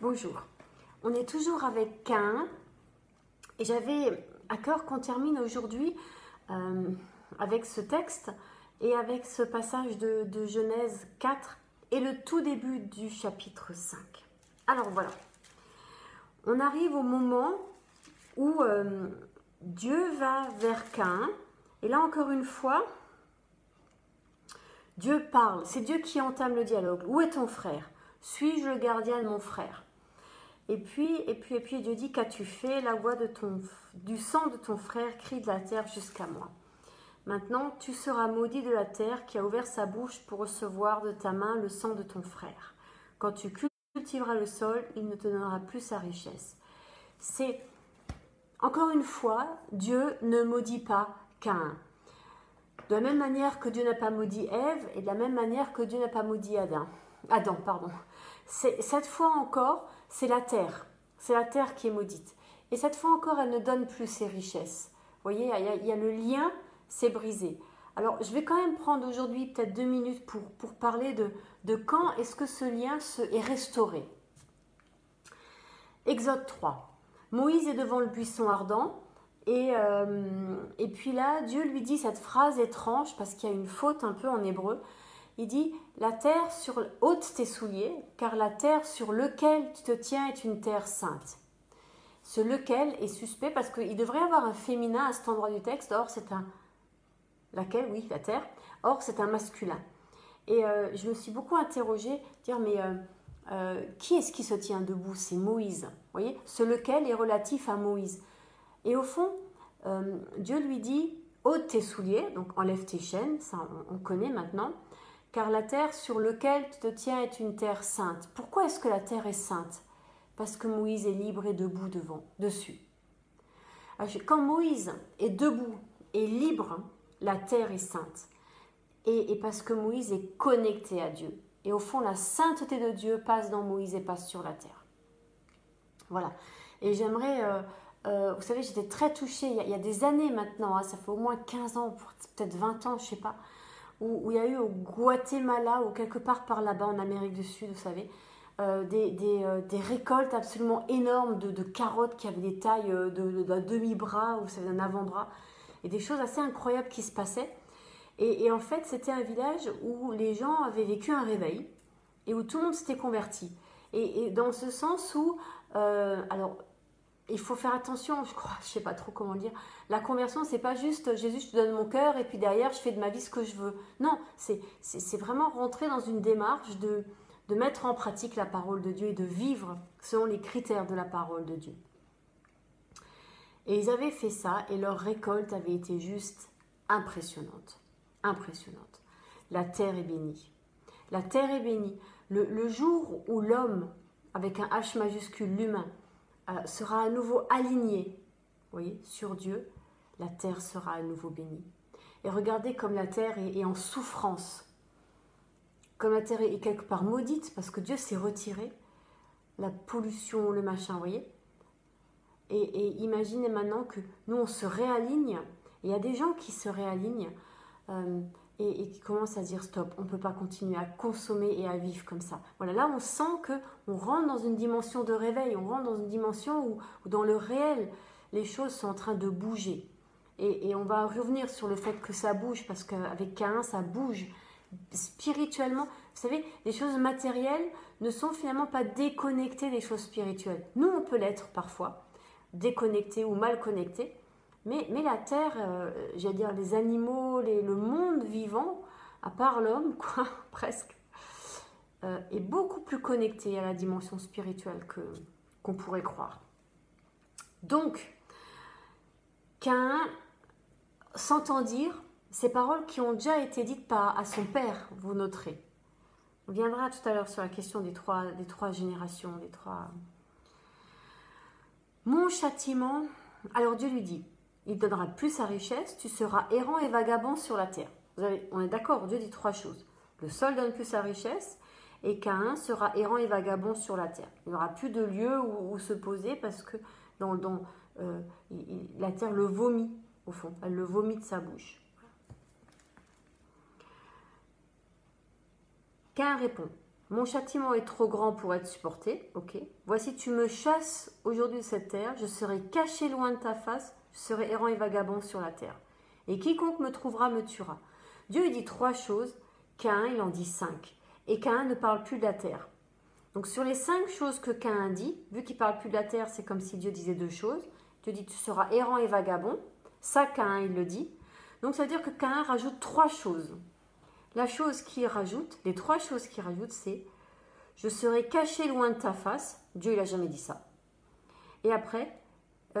Bonjour, on est toujours avec Caïn et j'avais à cœur qu'on termine aujourd'hui avec ce texte et avec ce passage de Genèse 4 et le tout début du chapitre 5. Alors voilà, on arrive au moment où Dieu va vers Caïn et là encore une fois, Dieu parle, c'est Dieu qui entame le dialogue. Où est ton frère? Suis-je le gardien de mon frère? Et puis Dieu dit, qu'as-tu fait? La voix du sang de ton frère crie de la terre jusqu'à moi. Maintenant, tu seras maudit de la terre qui a ouvert sa bouche pour recevoir de ta main le sang de ton frère. Quand tu cultiveras le sol, il ne te donnera plus sa richesse. C'est, encore une fois, Dieu ne maudit pas Caïn. De la même manière que Dieu n'a pas maudit Ève et de la même manière que Dieu n'a pas maudit Adam. Cette fois encore, c'est la terre. C'est la terre qui est maudite. Et cette fois encore, elle ne donne plus ses richesses. Vous voyez, il y a le lien, c'est brisé. Alors, je vais quand même prendre aujourd'hui peut-être 2 minutes pour parler de quand est-ce que ce lien est restauré. Exode 3. Moïse est devant le buisson ardent. Et puis là, Dieu lui dit cette phrase étrange, parce qu'il y a une faute un peu en hébreu. Il dit, la terre ôte tes souliers, car la terre sur laquelle tu te tiens est une terre sainte. Ce lequel est suspect parce qu'il devrait y avoir un féminin à cet endroit du texte. Or, c'est un... Laquelle? Oui, la terre. Or, c'est un masculin. Et je me suis beaucoup interrogée, dire, mais qui est-ce qui se tient debout? C'est Moïse. Vous voyez, ce lequel est relatif à Moïse. Et au fond, Dieu lui dit, ôte tes souliers, donc enlève tes chaînes, ça on connaît maintenant, car la terre sur laquelle tu te tiens est une terre sainte. Pourquoi est-ce que la terre est sainte? Parce que Moïse est libre et debout dessus. Alors, quand Moïse est debout et libre, la terre est sainte. Et parce que Moïse est connecté à Dieu. Et au fond, la sainteté de Dieu passe dans Moïse et passe sur la terre. Voilà. Et j'aimerais... vous savez, j'étais très touchée, il y a des années maintenant, hein, ça fait au moins 15 ans, peut-être 20 ans, je ne sais pas, où il y a eu au Guatemala ou quelque part par là-bas en Amérique du Sud, vous savez, des récoltes absolument énormes de carottes qui avaient des tailles d'un demi-bras ou d'un avant-bras, et des choses assez incroyables qui se passaient. Et en fait, c'était un village où les gens avaient vécu un réveil et où tout le monde s'était converti. Et dans ce sens où, alors, il faut faire attention, je crois, je ne sais pas trop comment le dire. La conversion, c'est pas juste Jésus, je te donne mon cœur et puis derrière, je fais de ma vie ce que je veux. Non, c'est vraiment rentrer dans une démarche de mettre en pratique la parole de Dieu et de vivre selon les critères de la parole de Dieu. Et ils avaient fait ça et leur récolte avait été juste impressionnante. Impressionnante. La terre est bénie. La terre est bénie. Le jour où l'homme, avec un H majuscule, l'humain, sera à nouveau aligné, vous voyez, sur Dieu, la terre sera à nouveau bénie. Et regardez comme la terre est en souffrance, comme la terre est quelque part maudite, parce que Dieu s'est retiré, la pollution, le machin, vous voyez. Et imaginez maintenant que nous, on se réaligne, et il y a des gens qui se réalignent, et qui commencent à dire stop, on ne peut pas continuer à consommer et à vivre comme ça. Voilà, là on sent qu'on rentre dans une dimension de réveil, on rentre dans une dimension où dans le réel, les choses sont en train de bouger. Et on va revenir sur le fait que ça bouge, parce qu'avec Caïn, ça bouge spirituellement. Vous savez, les choses matérielles ne sont finalement pas déconnectées des choses spirituelles. Nous, on peut l'être parfois, déconnectés ou mal connectés. Mais la terre, j'allais dire les animaux, le monde vivant, à part l'homme, quoi, presque, est beaucoup plus connecté à la dimension spirituelle qu'on pourrait croire. Donc, Caïn s'entend dire ces paroles qui ont déjà été dites à son père, vous noterez. On viendra tout à l'heure sur la question des trois générations, des trois... Mon châtiment, alors Dieu lui dit, il ne donnera plus sa richesse, tu seras errant et vagabond sur la terre. On est d'accord, Dieu dit 3 choses. Le sol donne plus sa richesse et Caïn sera errant et vagabond sur la terre. Il n'y aura plus de lieu où se poser parce que la terre le vomit, au fond. Elle le vomit de sa bouche. Caïn répond, Mon châtiment est trop grand pour être supporté. Ok. Voici, tu me chasses aujourd'hui de cette terre. Je serai caché loin de ta face. Je serai errant et vagabond sur la terre. Et quiconque me trouvera me tuera. Dieu dit 3 choses. Caïn, il en dit 5. Et Caïn ne parle plus de la terre. Donc sur les 5 choses que Caïn dit, vu qu'il ne parle plus de la terre, c'est comme si Dieu disait 2 choses. Dieu dit tu seras errant et vagabond. Ça, Caïn, il le dit. Donc ça veut dire que Caïn rajoute 3 choses. La chose qu'il rajoute, les 3 choses qu'il rajoute, c'est je serai caché loin de ta face. Dieu, il n'a jamais dit ça. Et après, ah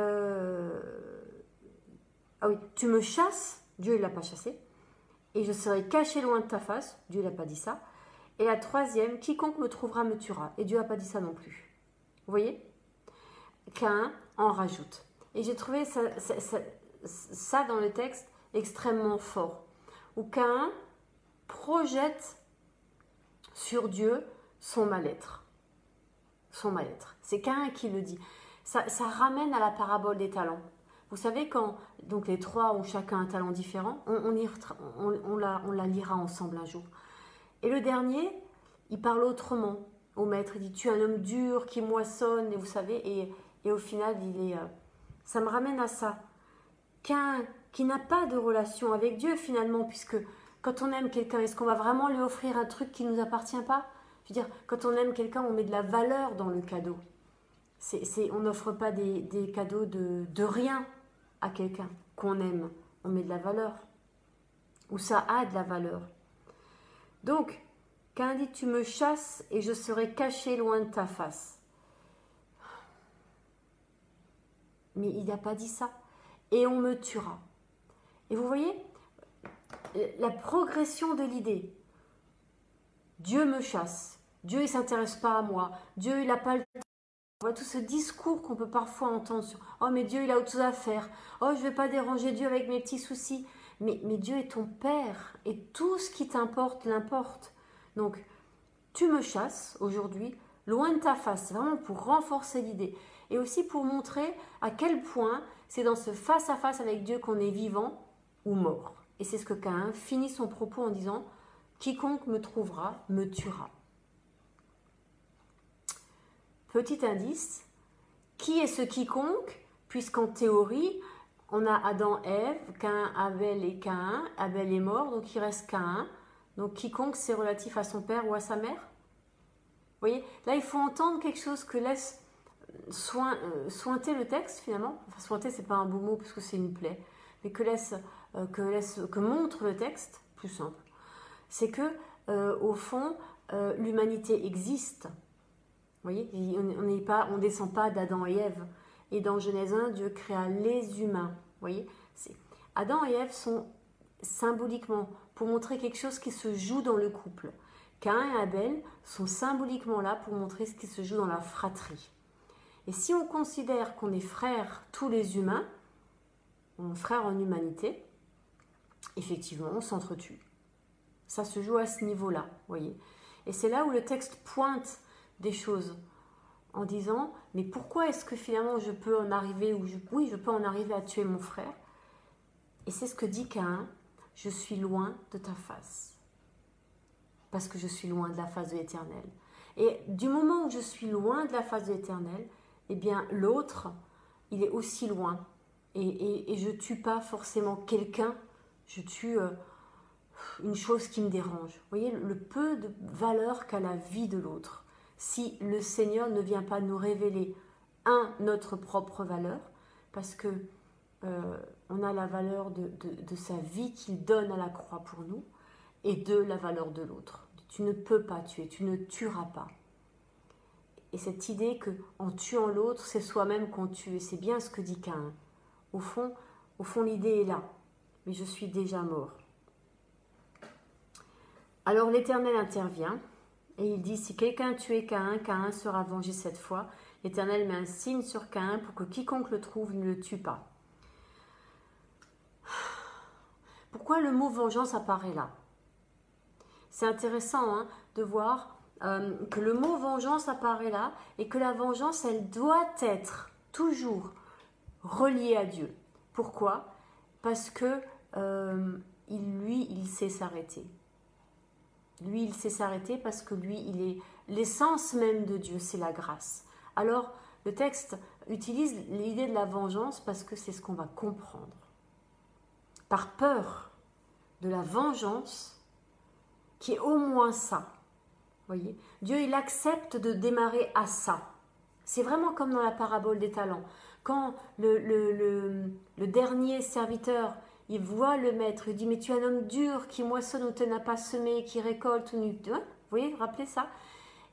oui, tu me chasses. Dieu, il ne l'a pas chassé. Et je serai caché loin de ta face. Dieu, il n'a pas dit ça. Et la 3e, quiconque me trouvera me tuera. Et Dieu n'a pas dit ça non plus. Vous voyez? Caïn en rajoute. Et j'ai trouvé ça dans le texte extrêmement fort. Où Caïn projette sur Dieu son mal-être. Son mal-être. C'est Caïn qui le dit. Ça ramène à la parabole des talents. Vous savez, quand donc les 3 ont chacun un talent différent, on la lira ensemble un jour. Et le dernier, il parle autrement au maître. Il dit, tu es un homme dur qui moissonne, et vous savez, et au final, ça me ramène à ça. Caïn, qui n'a pas de relation avec Dieu finalement, puisque quand on aime quelqu'un, est-ce qu'on va vraiment lui offrir un truc qui ne nous appartient pas? Je veux dire, quand on aime quelqu'un, on met de la valeur dans le cadeau. On n'offre pas des cadeaux de rien à quelqu'un qu'on aime. On met de la valeur. Ou ça a de la valeur. Donc, Caïn dit, tu me chasses et je serai caché loin de ta face. Mais il n'a pas dit ça. Et on me tuera. Et vous voyez, la progression de l'idée. Dieu me chasse. Dieu, il ne s'intéresse pas à moi. Dieu, il n'a pas le temps. On voit tout ce discours qu'on peut parfois entendre sur « Oh, mais Dieu, il a autre chose à faire. Oh, je ne vais pas déranger Dieu avec mes petits soucis. » Mais Dieu est ton Père. Et tout ce qui t'importe, l'importe. Donc, tu me chasses aujourd'hui, loin de ta face. C'est vraiment pour renforcer l'idée. Et aussi pour montrer à quel point c'est dans ce face-à-face avec Dieu qu'on est vivant ou mort. Et c'est ce que Caïn finit son propos en disant « Quiconque me trouvera, me tuera. » Petit indice, qui est ce quiconque? Puisqu'en théorie, on a Adam, Ève, Caïn, Abel et Caïn. Abel est mort, donc il reste Caïn. Donc quiconque, c'est relatif à son père ou à sa mère. Vous voyez, là il faut entendre quelque chose que laisse sointer le texte finalement. Enfin, sointer, c'est pas un beau mot parce que c'est une plaie. Mais que montre le texte, plus simple. C'est que, au fond, l'humanité existe. Vous voyez, on ne descend pas d'Adam et Ève. Et dans Genèse 1, Dieu créa les humains. Vous voyez, Adam et Ève sont symboliquement pour montrer quelque chose qui se joue dans le couple. Caïn et Abel sont symboliquement là pour montrer ce qui se joue dans la fratrie. Et si on considère qu'on est frères, tous les humains, on est frères en humanité, effectivement, on s'entretue. Ça se joue à ce niveau-là, vous voyez. Et c'est là où le texte pointe des choses en disant mais pourquoi est-ce que finalement je peux en arriver oui, je peux en arriver à tuer mon frère. Et c'est ce que dit Caïn, je suis loin de ta face parce que je suis loin de la face de l'Éternel. Et du moment où je suis loin de la face de l'Éternel, eh bien l'autre il est aussi loin et je tue pas forcément quelqu'un, je tue une chose qui me dérange. Vous voyez le peu de valeur qu'a la vie de l'autre. Si le Seigneur ne vient pas nous révéler, notre propre valeur, parce que on a la valeur de sa vie qu'il donne à la croix pour nous, et de la valeur de l'autre. Tu ne peux pas tuer, tu ne tueras pas. Et cette idée qu'en tuant l'autre, c'est soi-même qu'on tue, c'est bien ce que dit Caïn. Au fond, l'idée est là, mais je suis déjà mort. Alors l'Éternel intervient, et il dit, si quelqu'un a tué Caïn, Caïn sera vengé cette fois. L'Éternel met un signe sur Caïn pour que quiconque le trouve ne le tue pas. Pourquoi le mot vengeance apparaît là? C'est intéressant hein, de voir que le mot vengeance apparaît là et que la vengeance, elle doit être toujours reliée à Dieu. Pourquoi? Parce que il sait s'arrêter. Lui, il sait s'arrêter parce que lui, il est l'essence même de Dieu, c'est la grâce. Alors, le texte utilise l'idée de la vengeance parce que c'est ce qu'on va comprendre. Par peur de la vengeance, qui est au moins ça. Voyez, Dieu, il accepte de démarrer à ça. C'est vraiment comme dans la parabole des talents. Quand le dernier serviteur, il voit le maître, il dit, mais tu es un homme dur qui moissonne où tu n'as pas semé, qui récolte. Vous voyez, rappelez ça.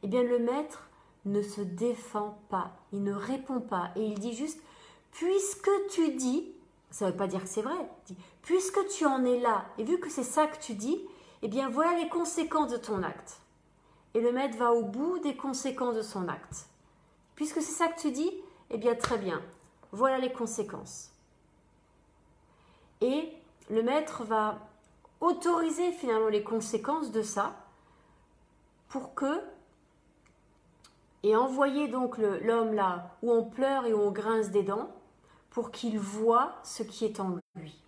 Eh bien, le maître ne se défend pas, il ne répond pas. Et il dit juste, puisque tu dis, ça ne veut pas dire que c'est vrai, il dit, puisque tu en es là, et vu que c'est ça que tu dis, eh bien, voilà les conséquences de ton acte. Et le maître va au bout des conséquences de son acte. Puisque c'est ça que tu dis, eh bien, très bien, voilà les conséquences. Et le maître va autoriser finalement les conséquences de ça pour que, et envoyer donc l'homme là où on pleure et où on grince des dents pour qu'il voit ce qui est en lui.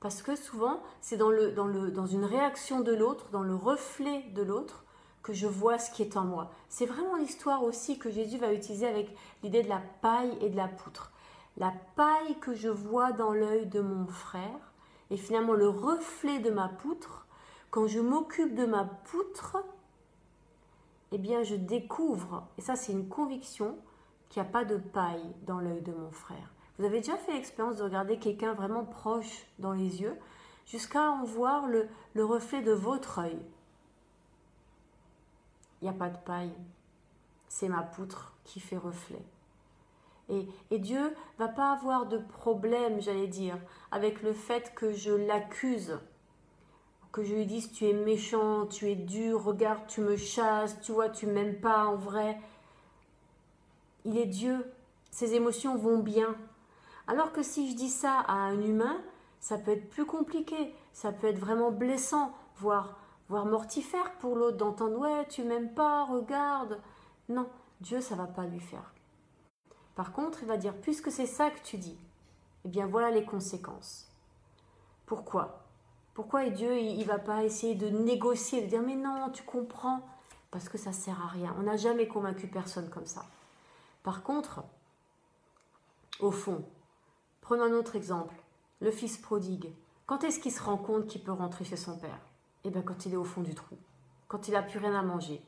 Parce que souvent, c'est dans une réaction de l'autre, dans le reflet de l'autre, que je vois ce qui est en moi. C'est vraiment l'histoire aussi que Jésus va utiliser avec l'idée de la paille et de la poutre. La paille que je vois dans l'œil de mon frère est finalement le reflet de ma poutre. Quand je m'occupe de ma poutre, eh bien je découvre, et ça c'est une conviction, qu'il n'y a pas de paille dans l'œil de mon frère. Vous avez déjà fait l'expérience de regarder quelqu'un vraiment proche dans les yeux, jusqu'à en voir le reflet de votre œil. Il n'y a pas de paille, c'est ma poutre qui fait reflet. Et Dieu va pas avoir de problème, j'allais dire, avec le fait que je l'accuse, que je lui dise tu es méchant, tu es dur, regarde, tu me chasses, tu vois, tu m'aimes pas en vrai. Il est Dieu, ses émotions vont bien. Alors que si je dis ça à un humain, ça peut être plus compliqué, ça peut être vraiment blessant, voire mortifère pour l'autre d'entendre ouais, tu m'aimes pas, regarde. Non, Dieu, ça va pas lui faire. Par contre, il va dire, puisque c'est ça que tu dis, eh bien voilà les conséquences. Pourquoi? Pourquoi Dieu, il ne va pas essayer de négocier, de dire, mais non, tu comprends? Parce que ça ne sert à rien. On n'a jamais convaincu personne comme ça. Par contre, au fond, prenons un autre exemple, le fils prodigue. Quand est-ce qu'il se rend compte qu'il peut rentrer chez son père? Eh bien quand il est au fond du trou, quand il n'a plus rien à manger.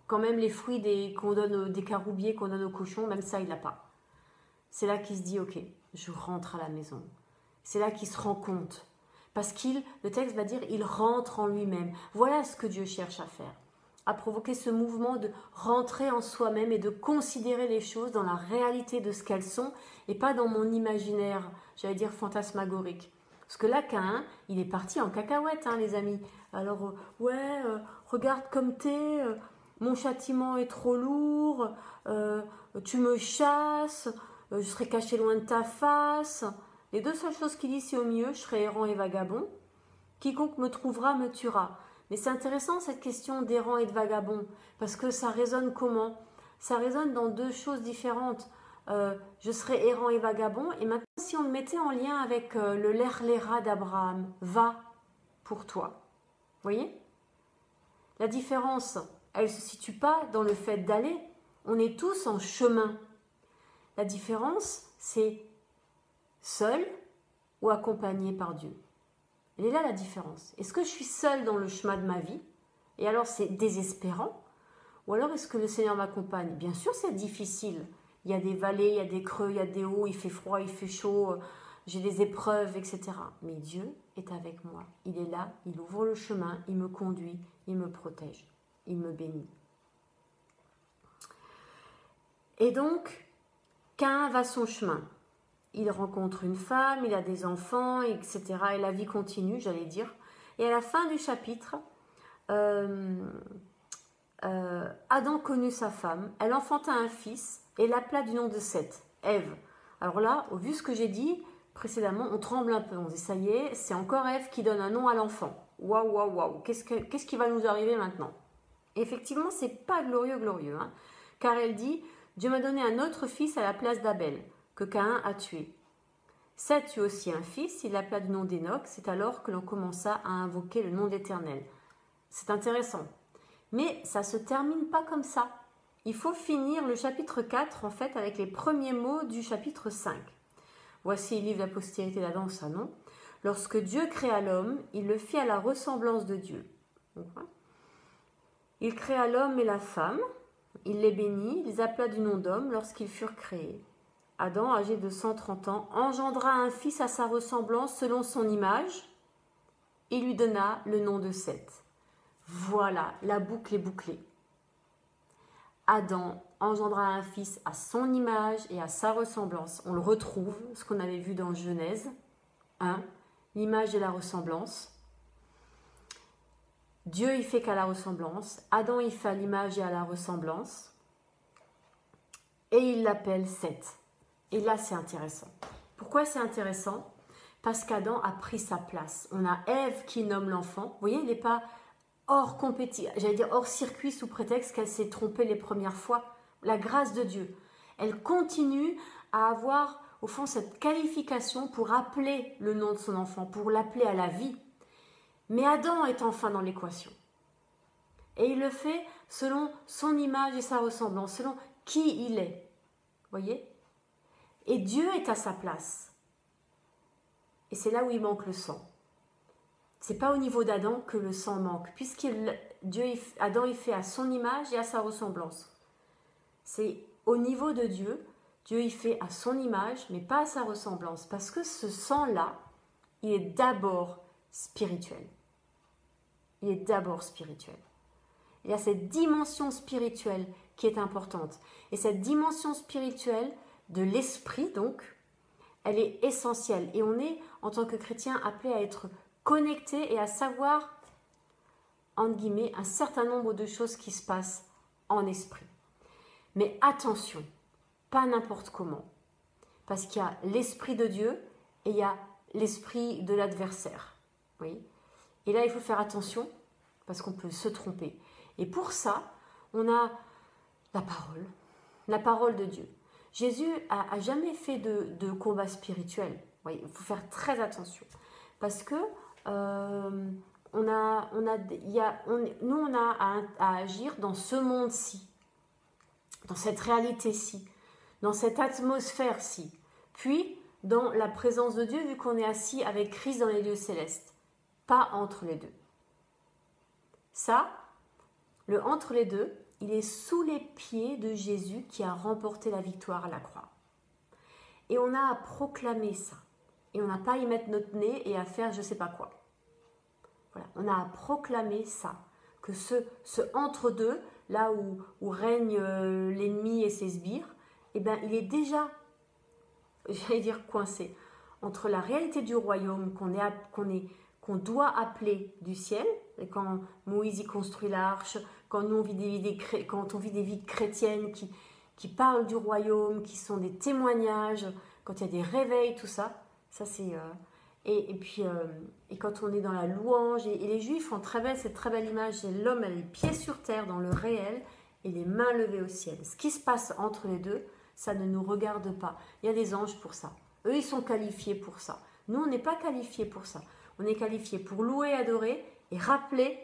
Quand même les fruits qu'on donne, des caroubiers qu'on donne aux cochons, même ça, il n'a pas. C'est là qu'il se dit, ok, je rentre à la maison. C'est là qu'il se rend compte. Parce le texte va dire, il rentre en lui-même. Voilà ce que Dieu cherche à faire. À provoquer ce mouvement de rentrer en soi-même et de considérer les choses dans la réalité de ce qu'elles sont et pas dans mon imaginaire, j'allais dire fantasmagorique. Parce que là, Caïn, il est parti en cacahuète, hein, les amis. Alors, regarde comme t'es, mon châtiment est trop lourd, tu me chasses, je serai caché loin de ta face. Les deux seules choses qu'il dit, c'est au milieu, je serai errant et vagabond. Quiconque me trouvera me tuera. Mais c'est intéressant cette question d'errant et de vagabond, parce que ça résonne comment? Ça résonne dans deux choses différentes. Je serai errant et vagabond, et maintenant si on le mettait en lien avec le l'erléra d'Abraham, va pour toi. Vous voyez? La différence, elle ne se situe pas dans le fait d'aller, on est tous en chemin. La différence, c'est seul ou accompagné par Dieu. Elle est là la différence. Est-ce que je suis seule dans le chemin de ma vie et alors c'est désespérant? Ou alors est-ce que le Seigneur m'accompagne? Bien sûr c'est difficile. Il y a des vallées, il y a des creux, il y a des hauts, il fait froid, il fait chaud, j'ai des épreuves, etc. Mais Dieu est avec moi. Il est là, il ouvre le chemin, il me conduit, il me protège, il me bénit. Et donc, Caïn va son chemin. Il rencontre une femme, il a des enfants, etc. Et la vie continue, j'allais dire. Et à la fin du chapitre, Adam connut sa femme, elle enfanta un fils et l'appela du nom de Seth, Ève. Alors là, au vu ce que j'ai dit précédemment, on tremble un peu. On dit ça y est, c'est encore Ève qui donne un nom à l'enfant. Waouh, waouh, waouh, qu'est-ce qui va nous arriver maintenant? Et effectivement, c'est pas glorieux, hein, car elle dit, Dieu m'a donné un autre fils à la place d'Abel, que Caïn a tué. Seth eut aussi un fils, il l'appela du nom d'Enoch, c'est alors que l'on commença à invoquer le nom d'Éternel. C'est intéressant. Mais ça ne se termine pas comme ça. Il faut finir le chapitre 4 en fait avec les premiers mots du chapitre 5. Voici il livre la postérité d'Adam, ça non. Lorsque Dieu créa l'homme, il le fit à la ressemblance de Dieu. Il créa l'homme et la femme, il les bénit, il les appela du nom d'homme lorsqu'ils furent créés. Adam, âgé de 130 ans, engendra un fils à sa ressemblance selon son image et lui donna le nom de Seth. Voilà, la boucle est bouclée. Adam engendra un fils à son image et à sa ressemblance. On le retrouve, ce qu'on avait vu dans Genèse 1, l'image et la ressemblance. Dieu il fait qu'à la ressemblance, Adam il fait à l'image et à la ressemblance, et il l'appelle Seth. Et là c'est intéressant. Pourquoi c'est intéressant? Parce qu'Adam a pris sa place. On a Ève qui nomme l'enfant. Vous voyez, il n'est pas hors compétition, j'allais dire hors circuit sous prétexte qu'elle s'est trompée les premières fois. La grâce de Dieu, elle continue à avoir au fond cette qualification pour appeler le nom de son enfant, pour l'appeler à la vie. Mais Adam est enfin dans l'équation. Et il le fait selon son image et sa ressemblance, selon qui il est. Voyez? Et Dieu est à sa place. Et c'est là où il manque le sang. C'est pas au niveau d'Adam que le sang manque, Adam il fait à son image et à sa ressemblance. C'est au niveau de Dieu, Dieu il fait à son image, mais pas à sa ressemblance, parce que ce sang-là, il est d'abord spirituel. Il est d'abord spirituel. Il y a cette dimension spirituelle qui est importante. Et cette dimension spirituelle de l'esprit, donc, elle est essentielle. Et on est, en tant que chrétien, appelé à être connecté et à savoir, entre guillemets, un certain nombre de choses qui se passent en esprit. Mais attention, pas n'importe comment. Parce qu'il y a l'esprit de Dieu et il y a l'esprit de l'adversaire. Oui. Et là, il faut faire attention parce qu'on peut se tromper. Et pour ça, on a la parole de Dieu. Jésus a jamais fait de combat spirituel. Oui, il faut faire très attention. Parce que nous, on a à agir dans ce monde-ci, dans cette réalité-ci, dans cette atmosphère-ci, puis dans la présence de Dieu, vu qu'on est assis avec Christ dans les lieux célestes, pas entre les deux. Ça, le entre les deux, il est sous les pieds de Jésus qui a remporté la victoire à la croix. Et on a à proclamer ça. Et on n'a pas à y mettre notre nez et à faire je ne sais pas quoi. Voilà. On a à proclamer ça. Que ce entre-deux, là où règne l'ennemi et ses sbires, eh ben, il est déjà, j'allais dire coincé, entre la réalité du royaume qu'on doit appeler du ciel, et quand Moïse y construit l'arche, quand nous on vit quand on vit des vies chrétiennes qui parlent du royaume, qui sont des témoignages, quand il y a des réveils, tout ça, ça c'est... Et puis quand on est dans la louange, et les Juifs ont cette très belle image, c'est l'homme a les pieds sur terre dans le réel et les mains levées au ciel. Ce qui se passe entre les deux, ça ne nous regarde pas. Il y a des anges pour ça. Eux, ils sont qualifiés pour ça. Nous, on n'est pas qualifiés pour ça. On est qualifiés pour louer, adorer et rappeler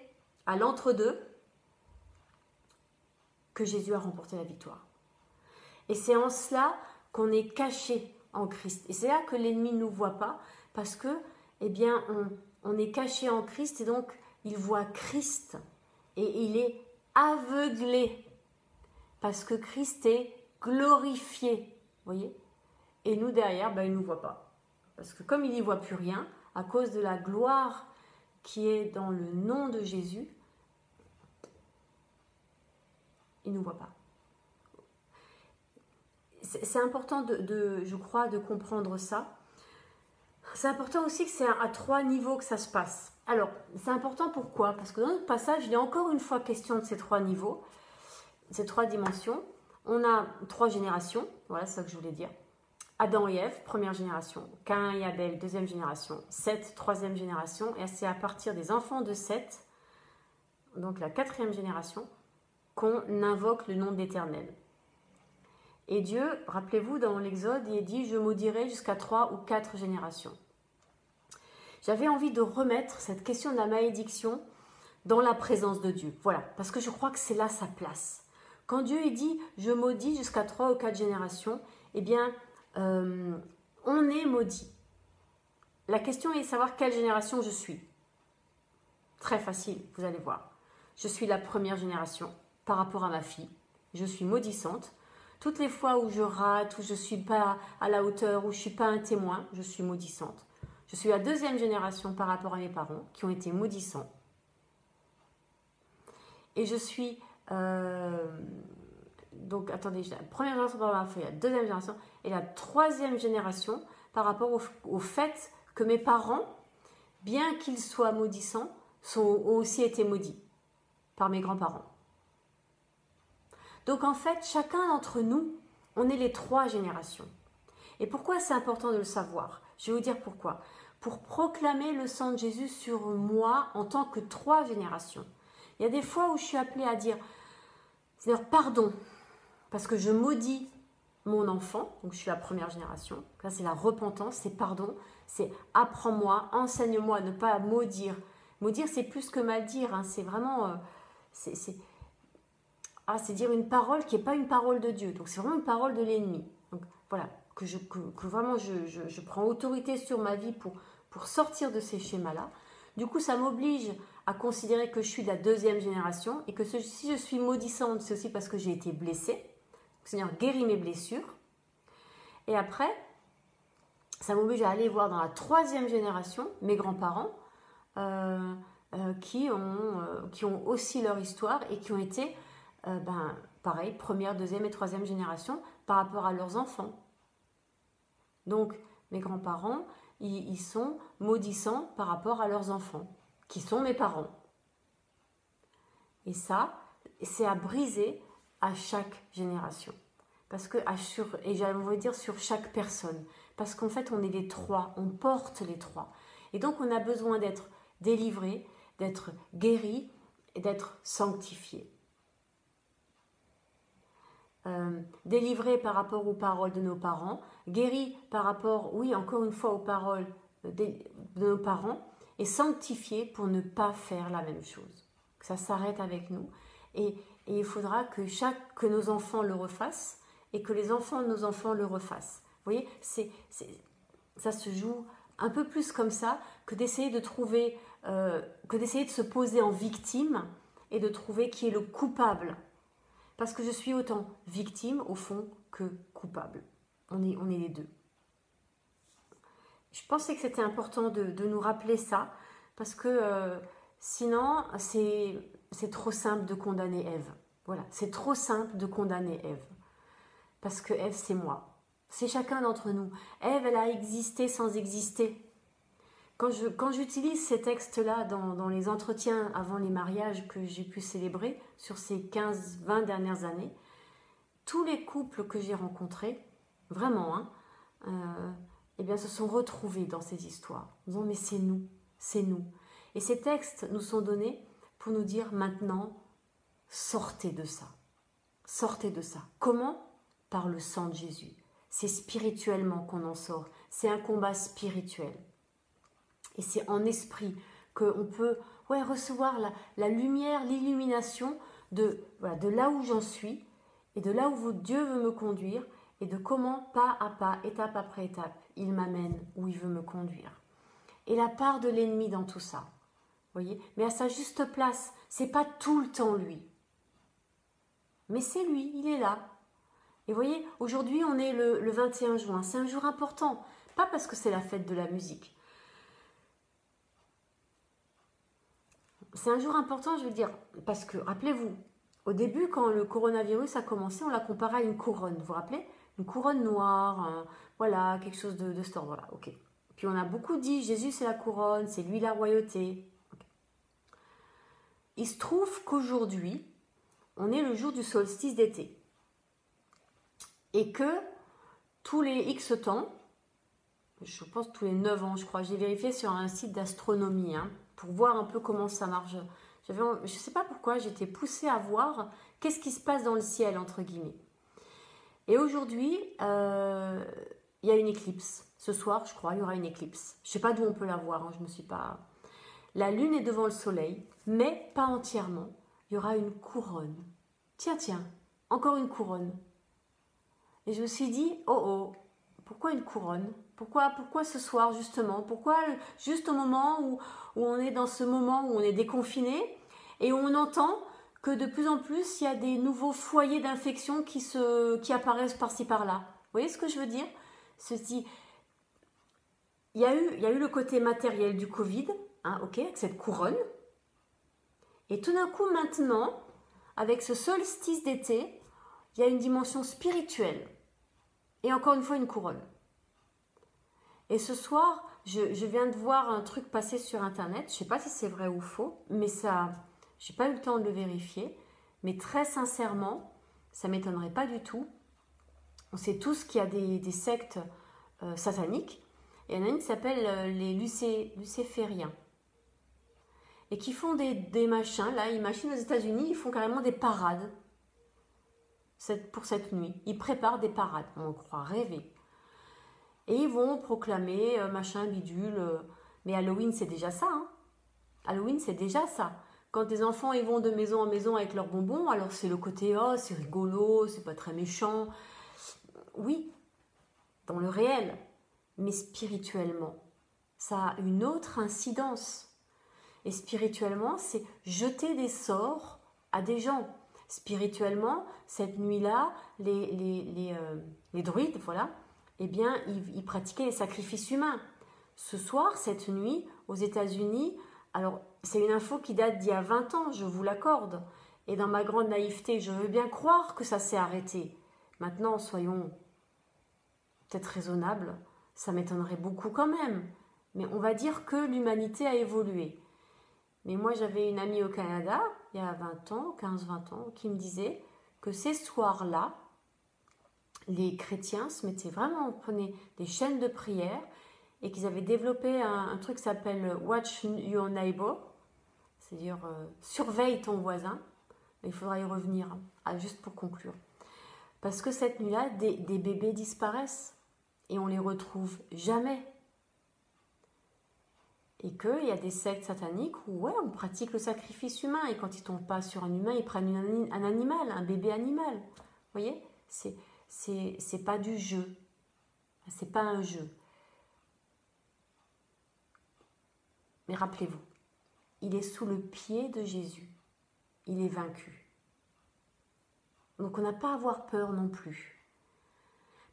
à l'entre-deux que Jésus a remporté la victoire. Et c'est en cela qu'on est caché en Christ. Et c'est là que l'ennemi ne nous voit pas, parce que, eh bien, on est caché en Christ et donc il voit Christ et il est aveuglé parce que Christ est glorifié, voyez. Et nous derrière, ben, il ne nous voit pas. Parce que comme il n'y voit plus rien, à cause de la gloire qui est dans le nom de Jésus, il ne nous voit pas. C'est important, je crois, de comprendre ça. C'est important aussi que c'est à 3 niveaux que ça se passe. Alors, c'est important pourquoi? Parce que dans notre passage, il y a encore une fois question de ces 3 niveaux, ces 3 dimensions. On a 3 générations, voilà, c'est ça que je voulais dire. Adam et Ève, première génération. Caïn et Abel, deuxième génération. Seth, troisième génération. Et c'est à partir des enfants de Seth, donc la 4e génération, qu'on invoque le nom de l'Éternel. Et Dieu, rappelez-vous, dans l'Exode, il est dit « Je maudirai jusqu'à 3 ou 4 générations ». J'avais envie de remettre cette question de la malédiction dans la présence de Dieu. Voilà, parce que je crois que c'est là sa place. Quand Dieu il dit « je maudis jusqu'à 3 ou 4 générations », eh bien, on est maudit. La question est de savoir quelle génération je suis. Très facile, vous allez voir. Je suis la première génération par rapport à ma fille. Je suis maudissante. Toutes les fois où je rate, où je ne suis pas à la hauteur, où je ne suis pas un témoin, je suis maudissante. Je suis la deuxième génération par rapport à mes parents qui ont été maudissants. Et je suis... donc, attendez, la première génération par rapport à ma fille, la deuxième génération et la troisième génération par rapport au fait que mes parents, bien qu'ils soient maudissants, ont aussi été maudits par mes grands-parents. Donc en fait, chacun d'entre nous, on est les 3 générations. Et pourquoi c'est important de le savoir? Je vais vous dire pourquoi. Pour proclamer le sang de Jésus sur moi en tant que 3 générations. Il y a des fois où je suis appelée à dire, Seigneur, pardon, parce que je maudis mon enfant, donc je suis la première génération. Là, c'est la repentance, c'est pardon, c'est apprends-moi, enseigne-moi à ne pas maudire. Maudire, c'est plus que mal dire, hein, c'est vraiment... c'est dire une parole qui n'est pas une parole de Dieu. Donc, c'est vraiment une parole de l'ennemi. Donc, voilà, que vraiment je prends autorité sur ma vie pour sortir de ces schémas-là. Du coup, ça m'oblige à considérer que je suis de la deuxième génération et que si je suis maudissante, c'est aussi parce que j'ai été blessée. Le Seigneur guérit mes blessures. Et après, ça m'oblige à aller voir dans la troisième génération mes grands-parents qui ont aussi leur histoire et qui ont été, pareil, première, deuxième et troisième génération par rapport à leurs enfants. Donc, mes grands-parents, ils sont maudissants par rapport à leurs enfants, qui sont mes parents. Et ça, c'est à briser à chaque génération. Parce que, et j'aimerais dire sur chaque personne. Parce qu'en fait, on est les 3, on porte les 3. Et donc, on a besoin d'être délivré, d'être guéri et d'être sanctifié. Délivré par rapport aux paroles de nos parents, guéri par rapport, oui, encore une fois, aux paroles de nos parents, et sanctifié pour ne pas faire la même chose. Que ça s'arrête avec nous. Et il faudra que nos enfants le refassent et que les enfants de nos enfants le refassent. Vous voyez, ça se joue un peu plus comme ça que d'essayer de trouver, que d'essayer de se poser en victime et de trouver qui est le coupable. Parce que je suis autant victime, au fond, que coupable. On est les deux. Je pensais que c'était important de nous rappeler ça, parce que sinon, c'est trop simple de condamner Ève. Voilà, c'est trop simple de condamner Ève. Parce que Ève, c'est moi. C'est chacun d'entre nous. Ève, elle a existé sans exister. Quand j'utilise ces textes-là dans les entretiens avant les mariages que j'ai pu célébrer sur ces 15-20 dernières années, tous les couples que j'ai rencontrés, vraiment, eh bien, se sont retrouvés dans ces histoires. Ils disant, mais c'est nous, c'est nous. Et ces textes nous sont donnés pour nous dire maintenant, sortez de ça. Sortez de ça. Comment? Par le sang de Jésus. C'est spirituellement qu'on en sort. C'est un combat spirituel. Et c'est en esprit qu'on peut recevoir la lumière, l'illumination de là où j'en suis et de là où Dieu veut me conduire et de comment, pas à pas, étape après étape, il m'amène où il veut me conduire. Et la part de l'ennemi dans tout ça, voyez, mais à sa juste place, c'est pas tout le temps lui. Mais c'est lui, il est là. Et vous voyez, aujourd'hui, on est le 21 juin, c'est un jour important, pas parce que c'est la fête de la musique. C'est un jour important, je veux dire, parce que, rappelez-vous, au début, quand le coronavirus a commencé, on l'a comparé à une couronne, vous vous rappelez? Une couronne noire, voilà, quelque chose de ce ordre, voilà, ok. Puis on a beaucoup dit, Jésus c'est la couronne, c'est lui la royauté. Okay. Il se trouve qu'aujourd'hui, on est le jour du solstice d'été. Et que tous les X temps, je pense tous les 9 ans, je crois, j'ai vérifié sur un site d'astronomie, pour voir un peu comment ça marche. Je ne sais pas pourquoi, j'étais poussée à voir qu'est-ce qui se passe dans le ciel, entre guillemets. Et aujourd'hui, il y a une éclipse. Ce soir, je crois, il y aura une éclipse. Je ne sais pas d'où on peut la voir, je ne me suis pas... la lune est devant le soleil, mais pas entièrement. Il y aura une couronne. Tiens, encore une couronne. Et je me suis dit, oh, pourquoi une couronne? Pourquoi ce soir justement? Pourquoi juste au moment où on est dans ce moment où on est déconfiné et où on entend que de plus en plus il y a des nouveaux foyers d'infection qui apparaissent par-ci par-là? Vous voyez ce que je veux dire? Ceci, il y a eu le côté matériel du Covid, hein, ok, avec cette couronne. Et tout d'un coup maintenant, avec ce solstice d'été, il y a une dimension spirituelle. Et encore une fois, une couronne. Et ce soir, je viens de voir un truc passer sur Internet. Je ne sais pas si c'est vrai ou faux, mais ça, je n'ai pas eu le temps de le vérifier. Mais très sincèrement, ça ne m'étonnerait pas du tout. On sait tous qu'il y a des sectes sataniques. Et il y en a une qui s'appelle les lucifériens. Et qui font des machins. Là, ils machinent aux États-Unis, ils font carrément des parades. Pour cette nuit. Ils préparent des parades, on croit rêver. Et ils vont proclamer machin, bidule. Mais Halloween, c'est déjà ça. Hein. Halloween, c'est déjà ça. Quand des enfants ils vont de maison en maison avec leurs bonbons, alors c'est le côté, oh, c'est rigolo, c'est pas très méchant. Oui, dans le réel. Mais spirituellement, ça a une autre incidence. Et spirituellement, c'est jeter des sorts à des gens. Spirituellement, cette nuit-là, les druides, voilà, eh bien, ils pratiquaient les sacrifices humains. Ce soir, cette nuit, aux États-Unis, alors, c'est une info qui date d'il y a 20 ans, je vous l'accorde. Et dans ma grande naïveté, je veux bien croire que ça s'est arrêté. Maintenant, soyons peut-être raisonnables, ça m'étonnerait beaucoup quand même. Mais on va dire que l'humanité a évolué. Mais moi, j'avais une amie au Canada, il y a 20 ans, 15-20 ans, qui me disait que ces soirs-là, les chrétiens se mettaient vraiment, prenaient des chaînes de prière et qu'ils avaient développé un truc qui s'appelle Watch Your Neighbor, c'est-à-dire surveille ton voisin. Il faudra y revenir, juste pour conclure. Parce que cette nuit-là, des bébés disparaissent et on les retrouve jamais. Et qu'il y a des sectes sataniques où ouais, on pratique le sacrifice humain. Et quand ils ne tombent pas sur un humain, ils prennent un animal, un bébé animal. Vous voyez, c'est pas du jeu. C'est pas un jeu. Mais rappelez-vous, il est sous le pied de Jésus. Il est vaincu. Donc on n'a pas à avoir peur non plus.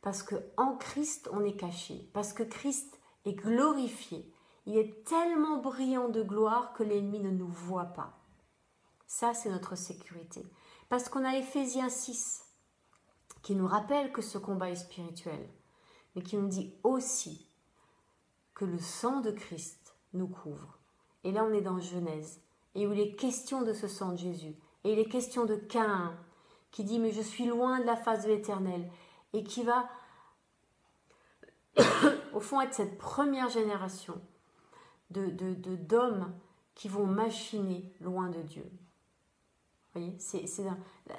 Parce qu'en Christ, on est caché. Parce que Christ est glorifié. Il est tellement brillant de gloire que l'ennemi ne nous voit pas. Ça, c'est notre sécurité. Parce qu'on a Éphésiens 6, qui nous rappelle que ce combat est spirituel, mais qui nous dit aussi que le sang de Christ nous couvre. Et là, on est dans Genèse, et où il est question de ce sang de Jésus. Et il est question de Caïn, qui dit « Mais je suis loin de la face de l'Éternel », et qui va, au fond, être cette première génération d'hommes qui vont machiner loin de Dieu. Vous voyez,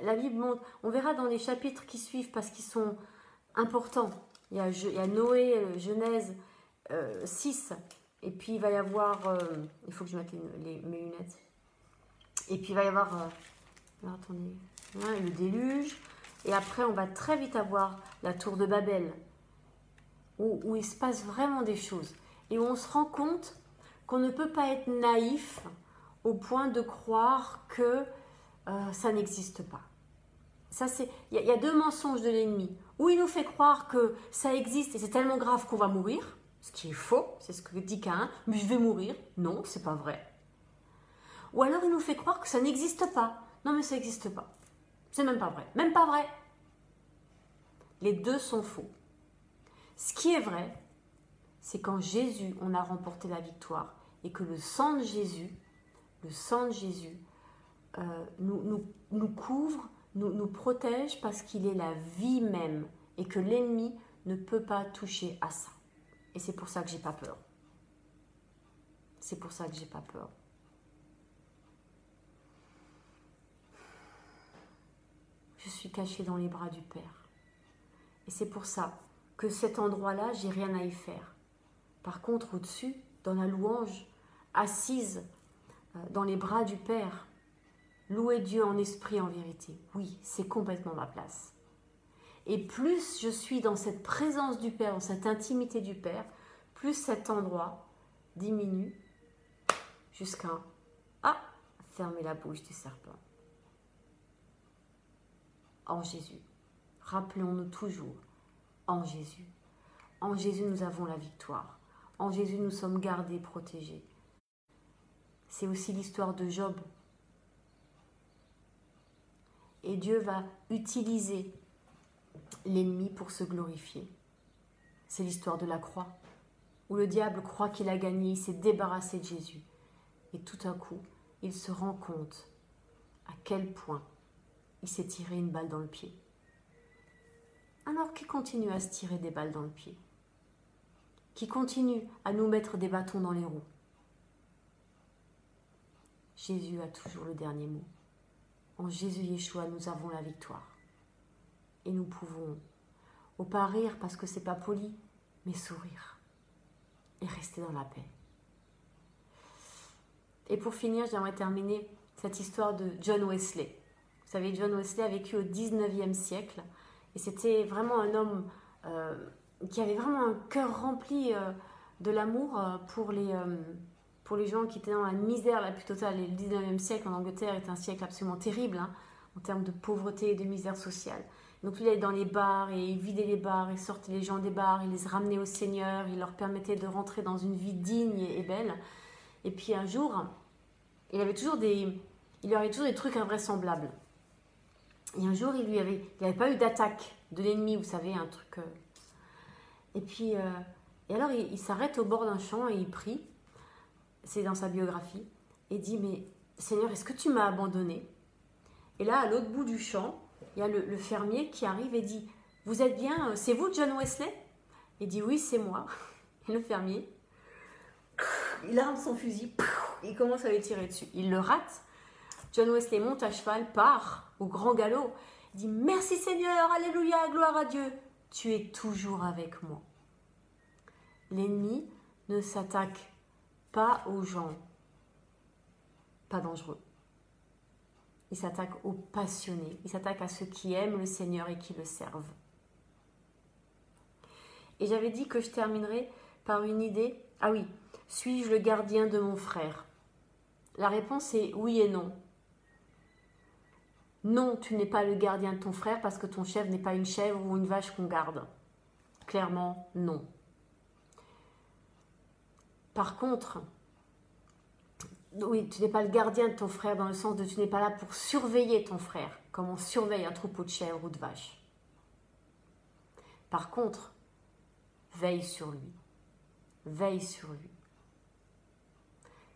la Bible montre, on verra dans les chapitres qui suivent parce qu'ils sont importants. Il y a Noé, Genèse 6, et puis il va y avoir, il faut que je mette mes lunettes, et puis il va y avoir, attendez, le déluge, et après on va très vite avoir la tour de Babel, où il se passe vraiment des choses, et où on se rend compte qu'on ne peut pas être naïf au point de croire que ça n'existe pas. Il y a deux mensonges de l'ennemi. Ou il nous fait croire que ça existe et c'est tellement grave qu'on va mourir, ce qui est faux, c'est ce que dit Caïn, mais je vais mourir. Non, c'est pas vrai. Ou alors il nous fait croire que ça n'existe pas. Non, mais ça n'existe pas. C'est même pas vrai. Même pas vrai. Les deux sont faux. Ce qui est vrai, c'est qu'en Jésus, on a remporté la victoire et que le sang de Jésus nous couvre, nous protège parce qu'il est la vie même et que l'ennemi ne peut pas toucher à ça. Et c'est pour ça que j'ai pas peur. C'est pour ça que j'ai pas peur. Je suis cachée dans les bras du Père. Et c'est pour ça que cet endroit-là, j'ai rien à y faire. Par contre, au-dessus, dans la louange, assise dans les bras du Père. Louer Dieu en esprit, en vérité. Oui, c'est complètement ma place. Et plus je suis dans cette présence du Père, dans cette intimité du Père, plus cet endroit diminue jusqu'à fermer la bouche du serpent. En Jésus. Rappelons-nous toujours, en Jésus. En Jésus, nous avons la victoire. En Jésus, nous sommes gardés, protégés. C'est aussi l'histoire de Job. Et Dieu va utiliser l'ennemi pour se glorifier. C'est l'histoire de la croix, où le diable croit qu'il a gagné, il s'est débarrassé de Jésus. Et tout à coup, il se rend compte à quel point il s'est tiré une balle dans le pied. Alors qu'il continue à se tirer des balles dans le pied, qui continue à nous mettre des bâtons dans les roues, Jésus a toujours le dernier mot. En Jésus Yeshua, nous avons la victoire. Et nous pouvons, au pas rire parce que c'est pas poli, mais sourire et rester dans la paix. Et pour finir, j'aimerais terminer cette histoire de John Wesley. Vous savez, John Wesley a vécu au 19e siècle et c'était vraiment un homme qui avait vraiment un cœur rempli de l'amour pour les gens qui étaient dans la misère la plus totale. Et le 19e siècle en Angleterre est un siècle absolument terrible en termes de pauvreté et de misère sociale. Donc lui, il allait dans les bars et il vidait les bars, il sortait les gens des bars, il les ramenait au Seigneur, il leur permettait de rentrer dans une vie digne et belle. Et puis un jour, il avait toujours des trucs invraisemblables. Et un jour, il n'avait pas eu d'attaque de l'ennemi, vous savez, un truc. Et puis, et alors il s'arrête au bord d'un champ et il prie. C'est dans sa biographie. Et dit, mais Seigneur, est-ce que tu m'as abandonné? Et là, à l'autre bout du champ, il y a le fermier qui arrive et dit, vous êtes bien, c'est vous John Wesley? Il dit, oui, c'est moi. Et le fermier, il arme son fusil, il commence à lui tirer dessus. Il le rate. John Wesley monte à cheval, part au grand galop. Il dit, merci Seigneur, alléluia, gloire à Dieu. Tu es toujours avec moi. L'ennemi ne s'attaque pas aux gens pas dangereux. Il s'attaque aux passionnés. Il s'attaque à ceux qui aiment le Seigneur et qui le servent. Et j'avais dit que je terminerais par une idée. Ah oui, suis-je le gardien de mon frère? La réponse est oui et non. Non, tu n'es pas le gardien de ton frère parce que ton chef n'est pas une chèvre ou une vache qu'on garde. Clairement, non. Par contre, oui, tu n'es pas le gardien de ton frère dans le sens de tu n'es pas là pour surveiller ton frère, comme on surveille un troupeau de chèvres ou de vaches. Par contre, veille sur lui. Veille sur lui.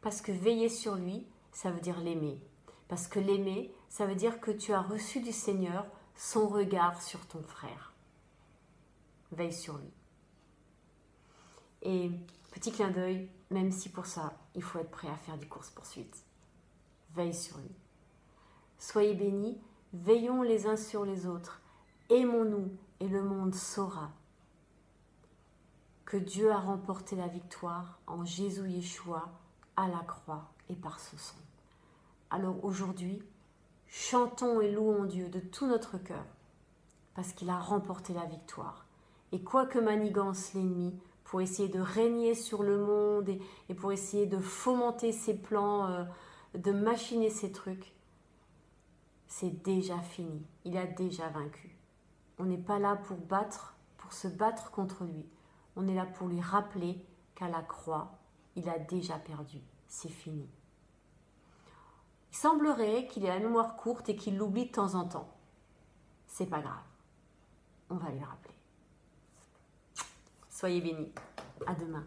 Parce que veiller sur lui, ça veut dire l'aimer. Parce que l'aimer, ça veut dire que tu as reçu du Seigneur son regard sur ton frère. Veille sur lui. Et petit clin d'œil, même si pour ça, il faut être prêt à faire des courses-poursuites. Veille sur lui. Soyez bénis, veillons les uns sur les autres. Aimons-nous et le monde saura que Dieu a remporté la victoire en Jésus Yeshua à la croix et par ce sang. Alors aujourd'hui, chantons et louons Dieu de tout notre cœur parce qu'il a remporté la victoire. Et quoi que manigance l'ennemi pour essayer de régner sur le monde et pour essayer de fomenter ses plans, de machiner ses trucs, c'est déjà fini. Il a déjà vaincu. On n'est pas là pour se battre contre lui. On est là pour lui rappeler qu'à la croix, il a déjà perdu. C'est fini. Il semblerait qu'il ait la mémoire courte et qu'il l'oublie de temps en temps. C'est pas grave. On va lui rappeler. Soyez bénis. À demain.